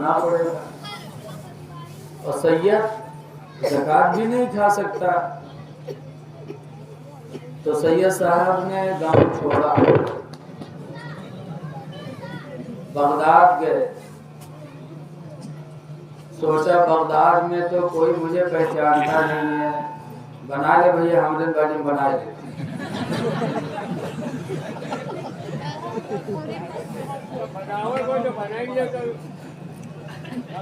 सुनना पड़ेगा। और सैयद ज़कात भी नहीं खा सकता। तो सैयद साहब ने गांव छोड़ा, बगदाद गए। सोचा बगदाद में तो कोई मुझे पहचानता नहीं है, बना ले भैया हमदन बाजी बना ले।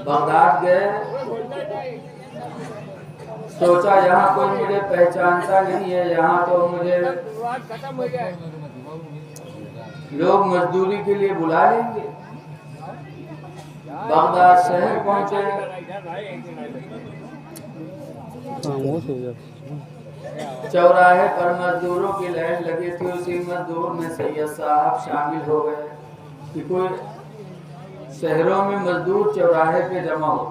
बगदाद गए, सोचा यहाँ कोई मुझे पहचानता नहीं है, यहाँ तो मुझे लोग मजदूरी के लिए बुला लेंगे। बगदाद शहर पहुंचे, चौराहे पर मजदूरों की लाइन लगी थी। उसी मजदूर में सैयद साहब शामिल हो गए कि कोई शहरों में मजदूर चौराहे पे जमा हो।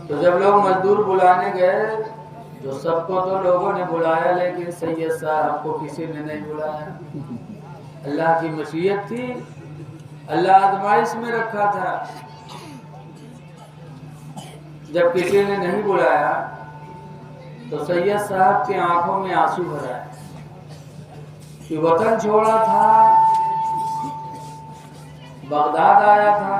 तो जब लोग मजदूर बुलाने गए तो सबको तो लोगों ने बुलाया, लेकिन सैयद साहब को किसी ने नहीं बुलाया। अल्लाह की मशीयत थी, अल्लाह आजमाइश में रखा था। जब किसी ने नहीं बुलाया तो सैयद साहब की आंखों में आंसू भर आए कि वतन छोड़ा था, बगदाद आया था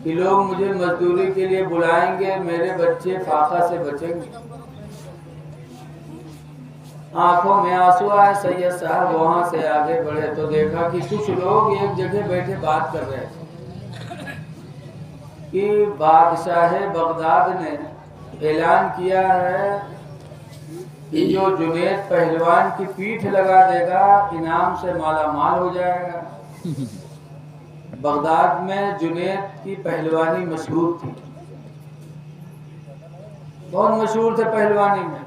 कि लोग मुझे मजदूरी के लिए बुलाएंगे, मेरे बच्चे फाका से बचेंगे। आंखों में आंसू आए। सैयद साहब वहां से आगे बढ़े तो देखा कि कुछ लोग एक जगह बैठे बात कर रहे थे कि बादशाह बगदाद ने ऐलान किया है कि जो जुनैद पहलवान की पीठ लगा देगा इनाम से माला माल हो जाएगा। बगदाद में जुनैद की पहलवानी मशहूर थी, बहुत मशहूर थे पहलवानी में।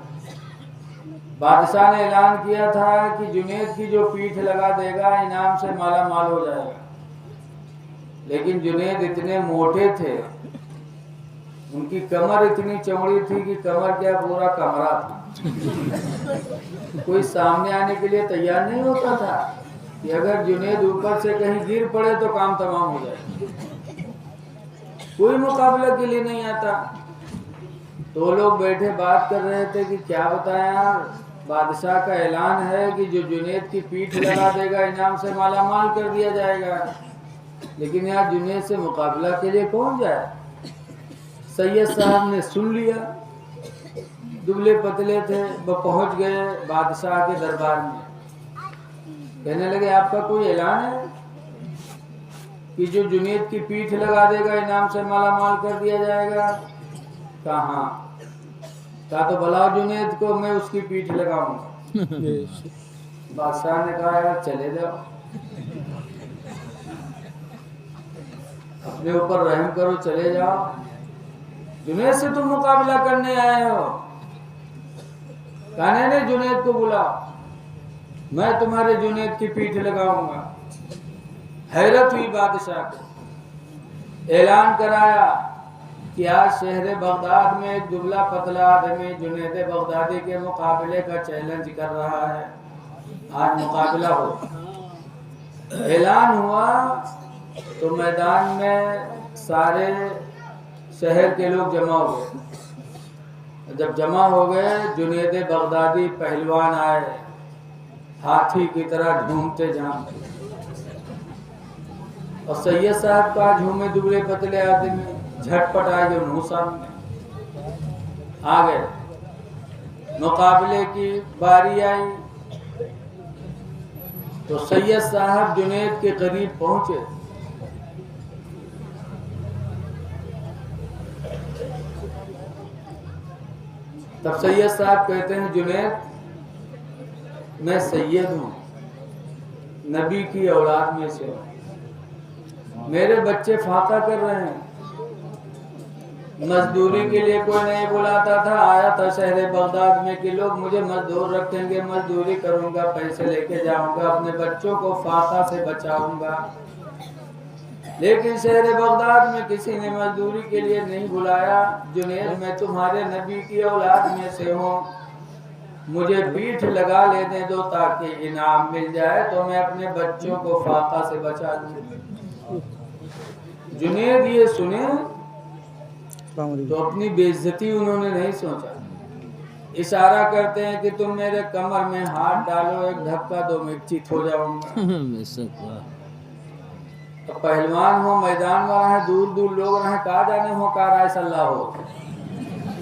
बादशाह ने ऐलान किया था कि जुनैद की जो पीठ लगा देगा इनाम से माला माल हो जाएगा। लेकिन जुनैद इतने मोटे थे, उनकी कमर इतनी चौड़ी थी कि कमर क्या पूरा कमरा था। कोई सामने आने के लिए तैयार नहीं होता था कि अगर जुनैद ऊपर से कहीं गिर पड़े तो काम तमाम हो जाए। कोई मुकाबला के लिए नहीं आता। तो लोग बैठे बात कर रहे थे कि क्या बताया, बादशाह का ऐलान है कि जो जुनैद की पीठ लगा देगा इनाम से माला माल कर दिया जाएगा, लेकिन यार जुनैद से मुकाबला के लिए कौन जाए। सैयद साहब ने सुन लिया, दुबले पतले थे, वो पहुंच गए बादशाह के दरबार में। कहने लगे आपका कोई ऐलान है कि जो जुनैद की पीठ लगा देगा इनाम से माला माल कर दिया जाएगा? कहा तो बुलाओ जुनैद को, मैं उसकी पीठ लगाऊंगा। बादशाह ने कहा यार चले जाओ, अपने ऊपर रहम करो, चले जाओ। जुनैद से तुम मुकाबला करने आए हो? कहने नहीं, जुनैद को बुलाओ, मैं तुम्हारे जुनैद की पीठ लगाऊंगा। हैरत हुई बादशाह को। ऐलान कराया कि आज शहर बगदाद में एक दुबला पतला आदमी जुनैद बगदादी के मुकाबले का चैलेंज कर रहा है, आज मुकाबला हो। ऐलान हुआ तो मैदान में सारे शहर के लोग जमा हो गए। जब जमा हो गए, जुनैद बगदादी पहलवान आए, हाथी की तरह झूमते झामते। और सैयद साहब का झूमे दुबले पतले आदमी, झटपट आए जो मुंह सामने आ गए। मुकाबले की बारी आई तो सैयद साहब जुनैद के करीब पहुंचे। तब सैयद साहब कहते हैं जुनैद मैं सैयद हूँ, नबी की औलाद में से हूँ, मेरे बच्चे फाका कर रहे हैं, मजदूरी के लिए कोई नहीं बुलाता था। आया था शहर बगदाद में कि लोग मुझे मजदूर रखेंगे, मजदूरी करूंगा, पैसे लेके जाऊंगा, अपने बच्चों को फाका से बचाऊंगा। लेकिन शहर बगदाद में किसी ने मजदूरी के लिए नहीं बुलाया। जुनैद मैं तुम्हारे नबी की औलाद में से हूँ, मुझे पीठ लगा लेने दो ताकि इनाम मिल जाए तो मैं अपने बच्चों को फाका से बचा लूं। जुनेद ये सुने तो अपनी बेइज्जती उन्होंने नहीं सोचा, इशारा करते हैं कि तुम मेरे कमर में हाथ डालो, एक धक्का दो, मैं चित हो जाऊंगा। तो पहलवान हो, मैदान वाला है, दूर दूर लोग रहे, कहा जाने हो का राय सल्लाह हो,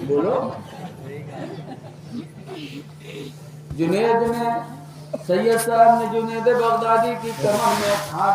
बोलो। जुनेद ने, सैयद साहब ने जुनेद बगदादी की कमर में हाथ